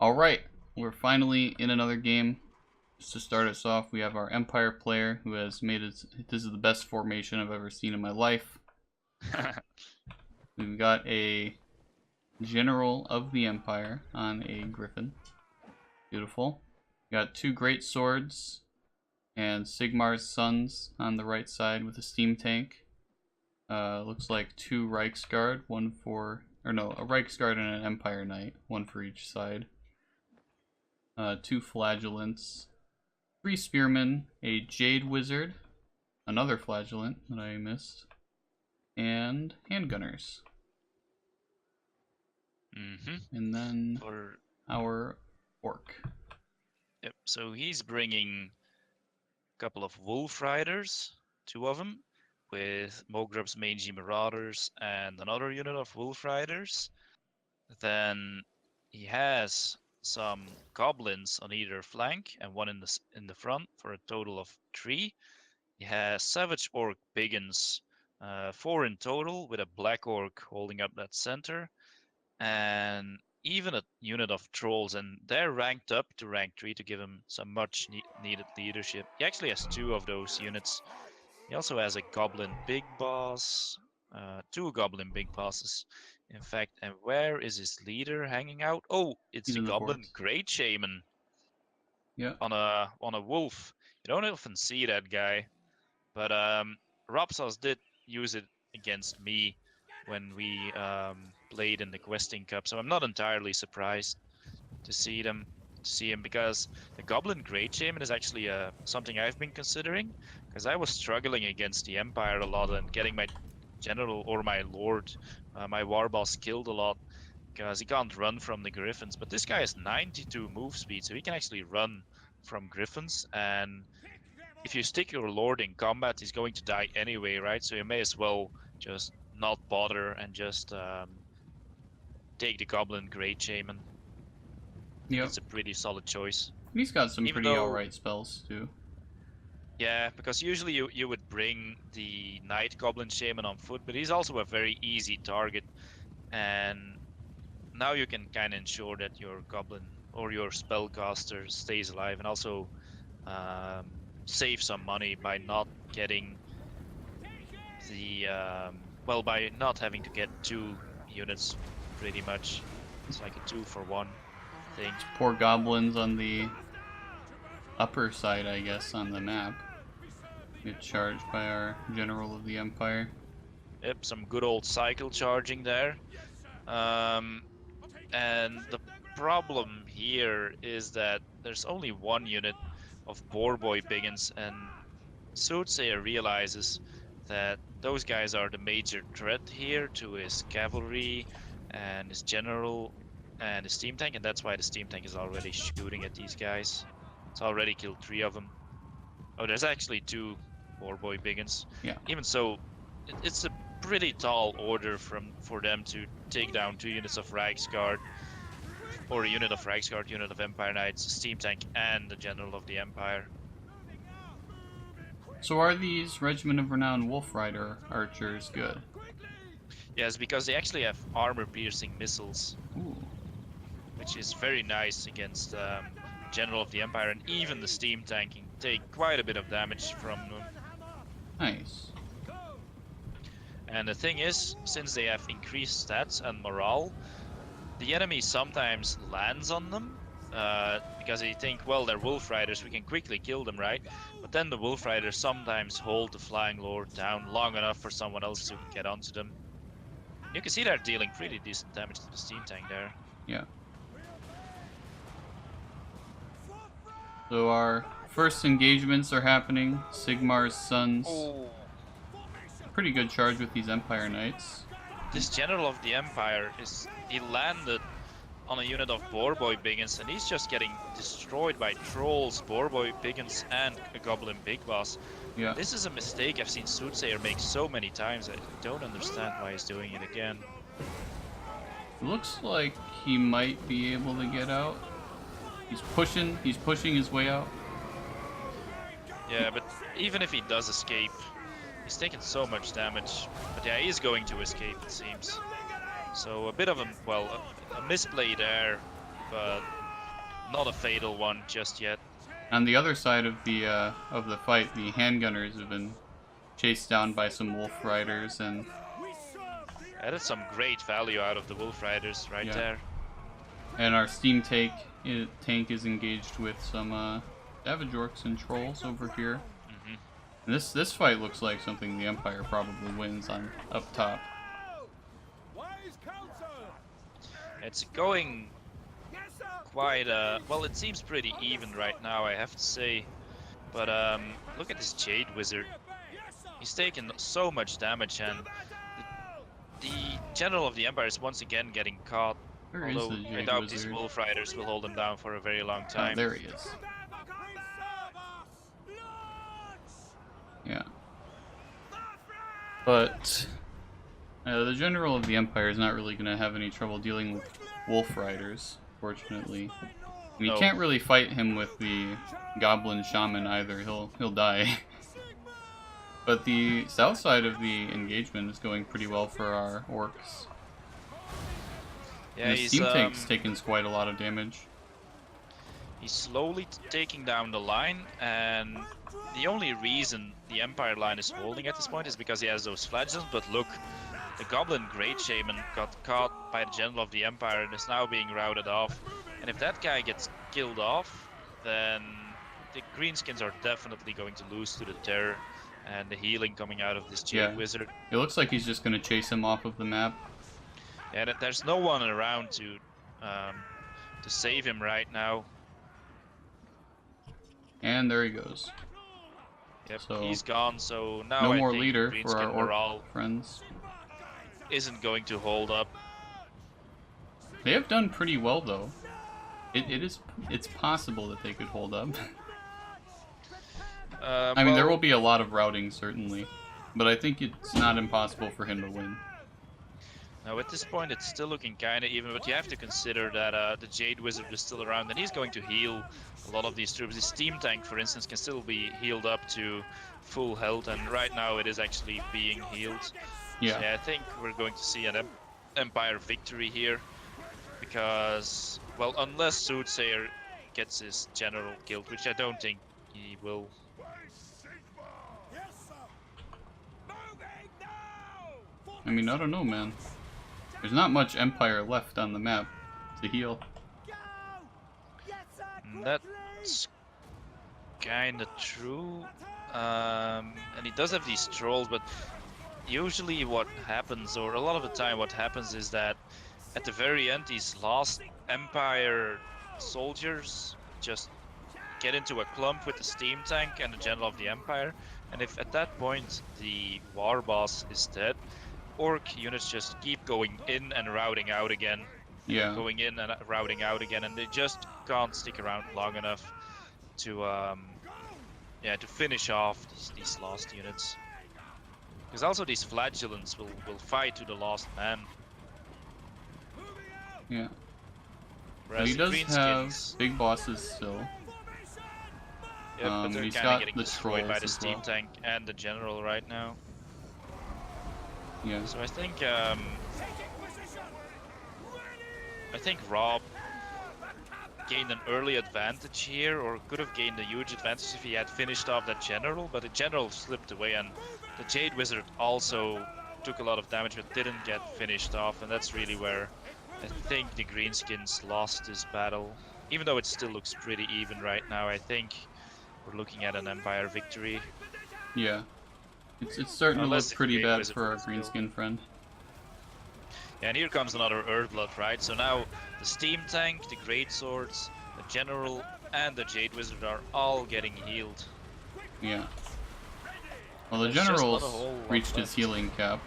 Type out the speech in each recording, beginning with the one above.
Alright, we're finally in another game. Just to start us off, we have our Empire player who has made it. This is the best formation I've ever seen in my life. We've got a General of the Empire on a Griffin. Beautiful. We got two great swords and Sigmar's sons on the right side with a steam tank. Looks like two Reiksguard, a Reiksguard and an Empire Knight, one for each side. Two Flagellants, three Spearmen, a Jade Wizard, another Flagellant that I missed, and Handgunners. And then our Orc. Yep, so he's bringing a couple of Wolf Riders, two of them, with Mogrub's Mangy Marauders and another unit of Wolf Riders. Then he has some Goblins on either flank and one in the front for a total of 3. He has Savage Orc Biggins, 4 in total, with a Black Orc holding up that center, and even a unit of Trolls, and they're ranked up to rank 3 to give him some much needed leadership. He actually has 2 of those units. He also has a Goblin Big Boss, 2 Goblin Big Bosses, in fact. And where is his leader hanging out? Oh, it's the Goblin Great Shaman. Yeah. On a wolf. You don't often see that guy, but RoBBSoS did use it against me when we played in the Questing Cup, so I'm not entirely surprised to see him because the Goblin Great Shaman is actually something I've been considering, because I was struggling against the Empire a lot and getting my general or my lord, my war boss killed a lot because he can't run from the Griffins. But this guy has 92 move speed, so he can actually run from Griffins, and if you stick your lord in combat, he's going to die anyway, right? So you may as well just not bother and just take the Goblin Great Shaman. Yep. It's a pretty solid choice. He's got some pretty alright spells too. Yeah, because usually you would bring the Night Goblin Shaman on foot, but he's also a very easy target, and now you can kind of ensure that your Goblin or your Spellcaster stays alive, and also save some money by not getting the by not having to get 2 units, pretty much. It's like a 2-for-1 thing. Poor goblins on the upper side, I guess, on the map get charged by our General of the Empire. Yep, some good old cycle charging there. And the problem here is that there's only 1 unit of Boarboy Biggins, and Soothsayer realizes that those guys are the major threat here to his cavalry and his general and his steam tank, and that's why the steam tank is already shooting at these guys. It's already killed 3 of them. Oh, there's actually 2 Boarboy Biggins. Yeah. Even so, it's a pretty tall order for them to take down 2 units of Reiksguard, or a unit of Reiksguard, unit of Empire Knights, steam tank, and the General of the Empire. So are these Regiment of Renown Wolf Rider archers good? Yes, because they actually have armor-piercing missiles. Ooh. Which is very nice against General of the Empire, and even the steam tank can take quite a bit of damage from them. Nice. And the thing is, since they have increased stats and morale, the enemy sometimes lands on them, because they think, well, they're Wolf Riders, we can quickly kill them, right? But then the Wolf Riders sometimes hold the Flying Lord down long enough for someone else to get onto them. You can see they're dealing pretty decent damage to the steam tank there. Yeah. So our first engagements are happening. Sigmar's sons. Oh. Pretty good charge with these Empire Knights. This General of the Empire he landed on a unit of Boarboy Biggins, and he's just getting destroyed by Trolls, Boarboy Biggins, and a Goblin Big Boss. Yeah. This is a mistake I've seen Soothsayer make so many times. I don't understand why he's doing it again. Looks like he might be able to get out. He's pushing his way out. Yeah, but even if he does escape, he's taking so much damage. But yeah, he's going to escape, it seems. So a bit of a misplay there, but not a fatal one just yet. On the other side of the fight, the handgunners have been chased down by some wolf riders, and Added some great value out of the wolf riders right there. And our steam tank is engaged with some savage orcs and trolls over here. And this fight looks like something the Empire probably wins on up top. It's going quite well. It seems pretty even right now, I have to say. But look at this Jade Wizard. He's taken so much damage, and the General of the Empire is once again getting caught. Although I doubt these Wolf Riders will hold him down for a very long time. Oh, there he is. Yeah. But the General of the Empire is not really going to have any trouble dealing with Wolf Riders, fortunately. And you can't really fight him with the Goblin Shaman either. He'll die. But the south side of the engagement is going pretty well for our orcs. Yeah, and the steam tank's taking quite a lot of damage. He's slowly taking down the line, and the only reason the Empire line is holding at this point is because he has those flagellants. But look, the Goblin Great Shaman got caught by the General of the Empire and is now being routed off. And if that guy gets killed off, then the Greenskins are definitely going to lose to the Terror and the healing coming out of this Jade Wizard. It looks like he's just going to chase him off of the map. Yeah, there's no one around to save him right now. And there he goes. Yep, so he's gone. So now no I more think leader for our morale friends. Isn't going to hold up. They have done pretty well though. It's possible that they could hold up. I mean, there will be a lot of routing certainly, but I think it's not impossible for him to win. Now at this point it's still looking kinda even, but you have to consider that the Jade Wizard is still around and he's going to heal a lot of these troops. The steam tank, for instance, can still be healed up to full health, and right now it is actually being healed. Yeah. So, yeah, I think we're going to see an Empire victory here, because, well, unless Soothsayer gets his general killed, which I don't think he will. I mean, I don't know, man. There's not much Empire left on the map to heal. That's kinda true. And he does have these trolls, but usually what happens, or a lot of the time what happens, is that at the very end these last Empire soldiers just get into a clump with the steam tank and the General of the Empire, and if at that point the war boss is dead, Orc units just keep going in and routing out again. Yeah. Going in and routing out again, and they just can't stick around long enough to to finish off these last units. Because also these flagellants will fight to the last man. Yeah. Whereas he does have big bosses still. Yeah, but they're he's kind of got getting the destroyed by the trolls as steam well. tank and the general right now. Yeah. So I think Rob gained an early advantage here, or could have gained a huge advantage if he had finished off that general, but the general slipped away, and the Jade Wizard also took a lot of damage but didn't get finished off, and that's really where I think the Greenskins lost this battle. Even though it still looks pretty even right now, I think we're looking at an Empire victory. Yeah. It's starting to look pretty bad for our Greenskin friend. Yeah, and here comes another Earthblood, right? So now the steam tank, the great swords, the general, and the Jade Wizard are all getting healed. Yeah. Well, the general's reached his healing cap,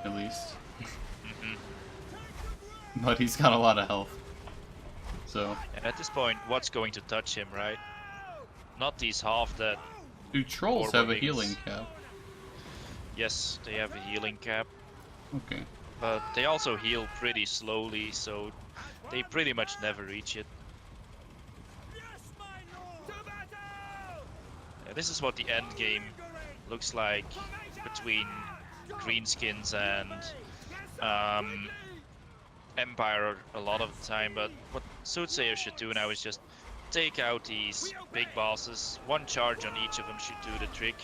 at least. But he's got a lot of health. So. And at this point, what's going to touch him, right? Not these half-dead. Do trolls have a healing cap? Yes, they have a healing cap. Okay. But they also heal pretty slowly, so they pretty much never reach it. Yeah, this is what the end game looks like between Greenskins and Empire a lot of the time, but what Soothsayer should do now is just take out these big bosses. One charge on each of them should do the trick.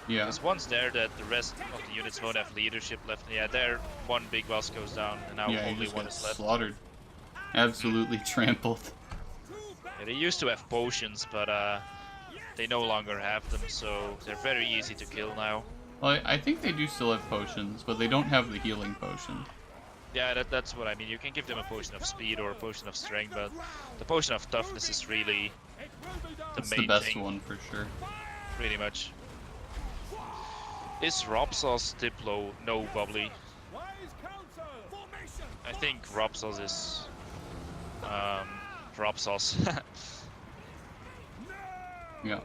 Yeah. Because once they're dead, the rest of the units won't have leadership left. Yeah, there, one big boss goes down, and now Yeah, he only just one got is left. slaughtered. Absolutely trampled. Yeah, they used to have potions, but they no longer have them, so they're very easy to kill now. Well, I think they do still have potions, but they don't have the healing potion. Yeah, that's what I mean. You can give them a potion of speed or a potion of strength, but the potion of toughness is really That's main the best thing. one for sure. Pretty much. Is RoBBSoS Diplo? No, Bubbly. I think RoBBSoS is RoBBSoS. Yeah.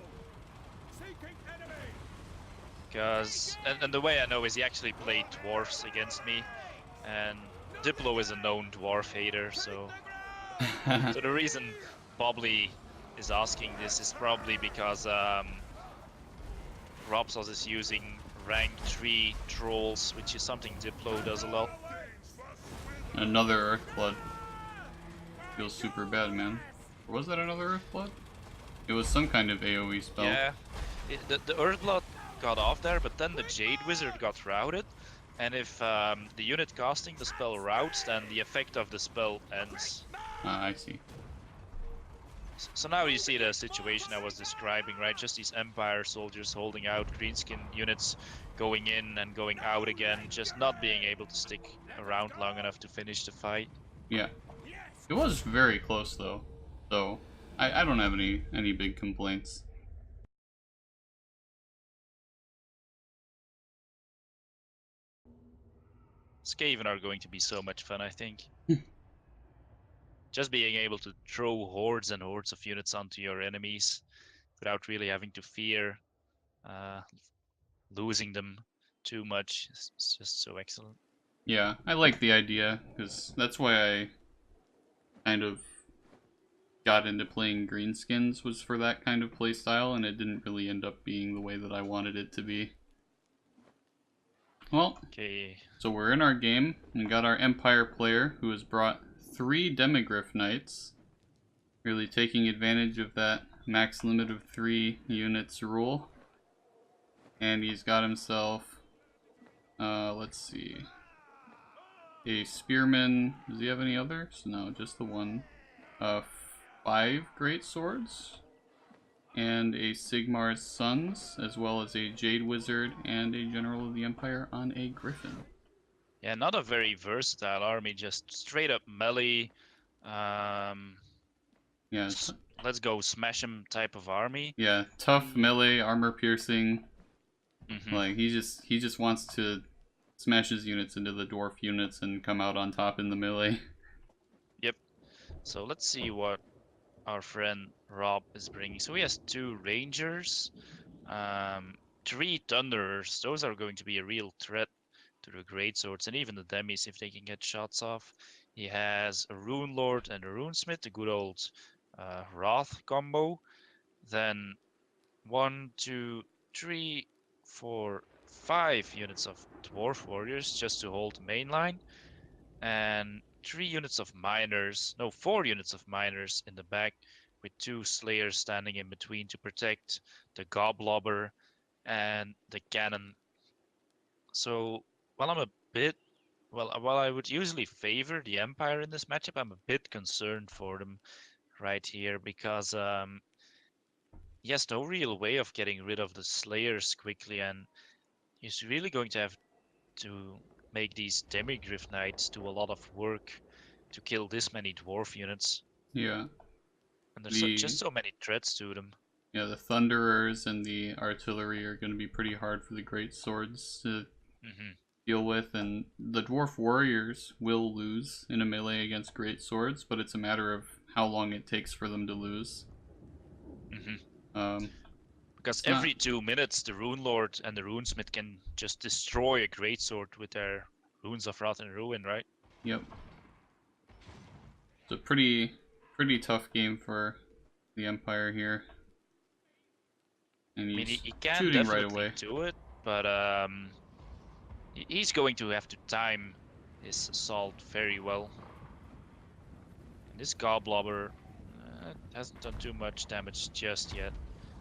Because and the way I know is he actually played dwarves against me, and Diplo is a known dwarf hater, so so the reason Bubbly is asking this is probably because RoBBSoS is using rank 3 trolls, which is something Diplo does a lot. Another Earthblood. Feels super bad, man. Or was that another Earthblood? It was some kind of AoE spell. Yeah, the Earthblood got off there, but then the Jade Wizard got routed, and if the unit casting the spell routes, then the effect of the spell ends. Ah, I see. So now you see the situation I was describing, right? Just these Empire soldiers holding out, Greenskin units going in and going out again, just not being able to stick around long enough to finish the fight. Yeah. It was very close though. So I don't have any big complaints. Skaven are going to be so much fun, I think. Just being able to throw hordes and hordes of units onto your enemies without really having to fear losing them too much is just so excellent. Yeah, I like the idea, because that's why I kind of got into playing Greenskins, was for that kind of playstyle, and it didn't really end up being the way that I wanted it to be. Well, Okay. So we're in our game, and got our Empire player, who has brought 3 Demigryph Knights, really taking advantage of that max limit of 3 units rule. And he's got himself, let's see, a Spearman. Does he have any others? No, just the one. 5 Great Swords, and a Sigmar's Sons, as well as a Jade Wizard and a General of the Empire on a Griffin. Yeah, not a very versatile army, just straight up melee. Yeah. Let's go smash 'em type of army. Yeah, tough melee, armor piercing. Mm-hmm. Like he just wants to smash his units into the dwarf units and come out on top in the melee. Yep. So let's see what our friend Rob is bringing. So he has 2 rangers, 3 thunderers. Those are going to be a real threat to the greatswords and even the demis if they can get shots off. He has a rune lord and a runesmith, the good old wrath combo. Then 1, 2, 3, 4, 5 units of dwarf warriors just to hold the main line, and 3 units of miners, no, 4 units of miners in the back, with 2 slayers standing in between to protect the goblobber and the cannon. So while I would usually favor the Empire in this matchup, I'm a bit concerned for them right here because he has no real way of getting rid of the slayers quickly, and he's really going to have to make these Demigryph Knights do a lot of work to kill this many dwarf units. Yeah. And there's just so many threats to them. Yeah, the Thunderers and the artillery are going to be pretty hard for the Great Swords to deal with, and the Dwarf Warriors will lose in a melee against Great Swords, but it's a matter of how long it takes for them to lose. Because every 2 minutes, the Rune Lord and the Runesmith can just destroy a greatsword with their Runes of Wrath and Ruin, right? Yep. It's a pretty tough game for the Empire here. And he's he can shooting definitely right away. do it, but he's going to have to time his assault very well. And this Goblobber, It hasn't done too much damage just yet.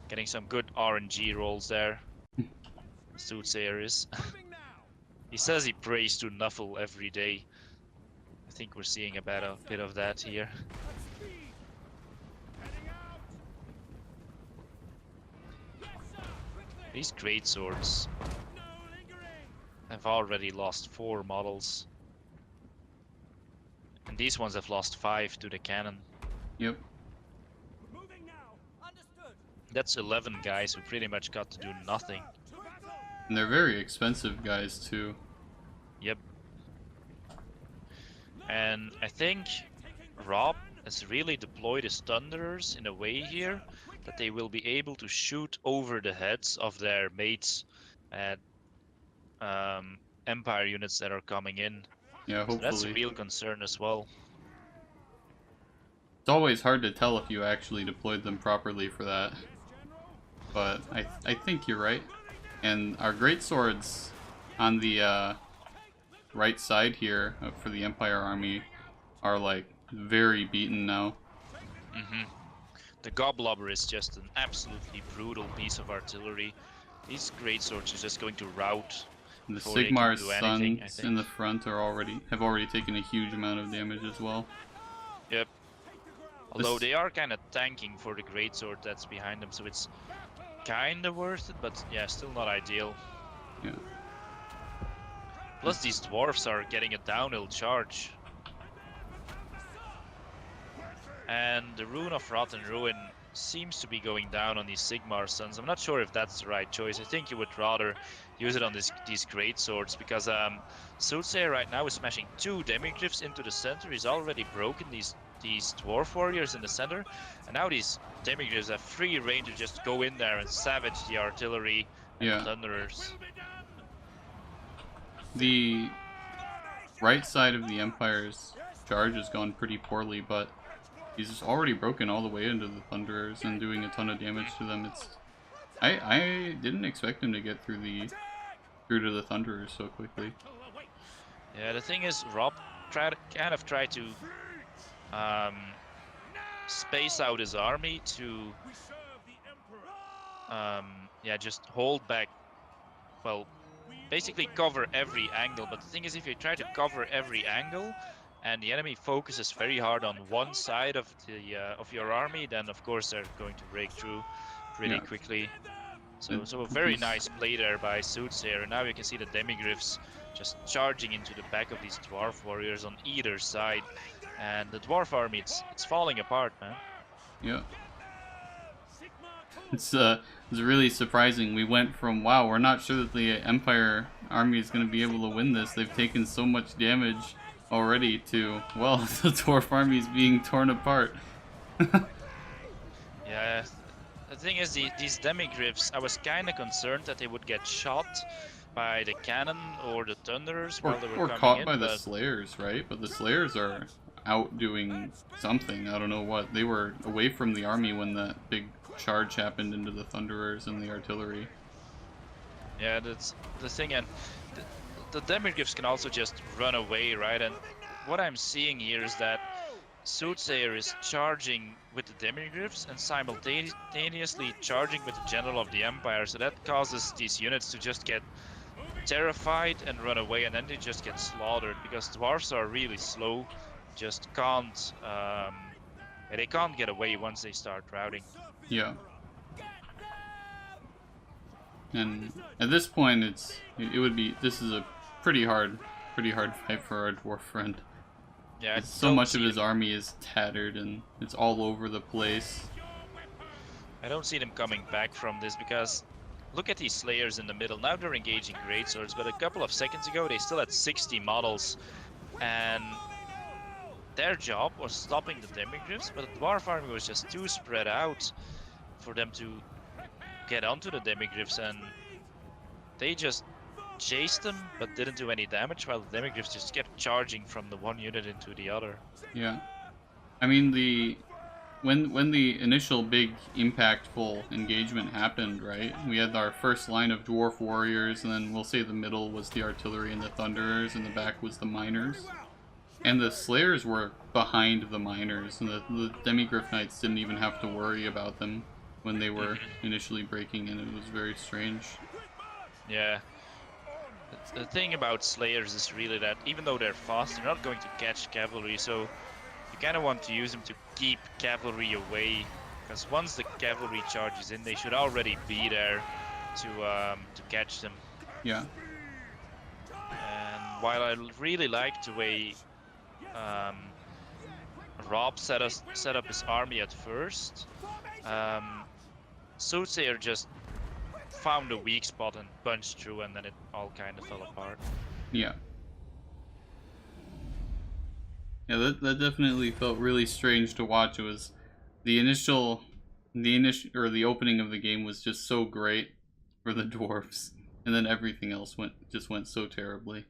Getting some good RNG rolls there. Soothsayer is. He says he prays to Nuffle every day. I think we're seeing a bit of that here. These greatswords have already lost 4 models. And these ones have lost 5 to the cannon. Yep. That's 11 guys who pretty much got to do nothing. And they're very expensive guys too. Yep. And I think Rob has really deployed his Thunderers in a way here that they will be able to shoot over the heads of their mates at Empire units that are coming in. Yeah, hopefully. So that's a real concern as well. It's always hard to tell if you actually deployed them properly for that. But I think you're right. And our greatswords on the right side here for the Empire army are like very beaten now. The Goblobber is just an absolutely brutal piece of artillery. These greatswords are just going to rout. And the Sigmar's sons in the front are have already taken a huge amount of damage as well. Yep. Although they are kind of tanking for the greatsword that's behind them, so it's kind of worth it, but yeah, still not ideal. Yeah. Plus these dwarfs are getting a downhill charge. And the Rune of Rot and Ruin seems to be going down on these Sigmar Sons. I'm not sure if that's the right choice. I think you would rather use it on these greatswords, because Soothsayer right now is smashing 2 demiglyphs into the center. He's already broken these dwarf warriors in the center, and now these demiglyphs have free reign to just go in there and savage the artillery and the thunderers. The right side of the Empire's charge has gone pretty poorly, but he's already broken all the way into the Thunderers and doing a ton of damage to them. I didn't expect him to get through to the Thunderers so quickly. Yeah, the thing is, Rob tried to space out his army to just hold back, well, basically cover every angle. But the thing is, if you try to cover every angle and the enemy focuses very hard on one side of your army, then of course they're going to break through pretty quickly. So a very nice play there by Soothsayer. And now you can see the demiglyphs just charging into the back of these dwarf warriors on either side, and the dwarf army, it's falling apart, man. Yeah. It's really surprising. We went from, wow, we're not sure that the Empire army is going to be able to win this. They've taken so much damage already, to, well, the dwarf army is being torn apart. Yeah, the thing is, these demiglyphs, I was kind of concerned that they would get shot by the cannon or the thunderers while they were coming caught in, by the slayers, right? But the slayers are out doing something. I don't know what. They were away from the army when that big charge happened into the thunderers and the artillery. Yeah, that's the thing. And the demiglyphs can also just run away, right? And what I'm seeing here is that Soothsayer is charging with the demiglyphs and simultaneously charging with the general of the Empire, so that causes these units to just get terrified and run away, and then they just get slaughtered, because dwarves are really slow, just can't they can't get away once they start routing. Yeah. And at this point this is a pretty hard fight for our dwarf friend. Yeah, so much of his army is tattered and it's all over the place. I don't see them coming back from this, because look at these slayers in the middle. Now they're engaging greatswords, but a couple of seconds ago they still had 60 models, and their job was stopping the demiglyphs, but the dwarf army was just too spread out for them to get onto the demiglyphs, and they just chased them but didn't do any damage, while the demiglyphs just kept charging from the one unit into the other. Yeah, I mean, when the initial big impactful engagement happened, right, we had our first line of dwarf warriors, and then we'll say the middle was the artillery and the thunderers, and the back was the miners. And the Slayers were behind the Miners, and the Demigryph Knights didn't even have to worry about them when they were initially breaking in. It was very strange. Yeah. The thing about Slayers is really that even though they're fast, they're not going to catch cavalry, so you kind of want to use them to keep cavalry away, because once the cavalry charges in, they should already be there to catch them. Yeah. And while I really liked the way Rob set up his army at first, Soothsayer just found a weak spot and punched through, and then it all kind of fell apart. Yeah. Yeah, that definitely felt really strange to watch. It was the opening of the game was just so great for the dwarves, and then everything else went so terribly.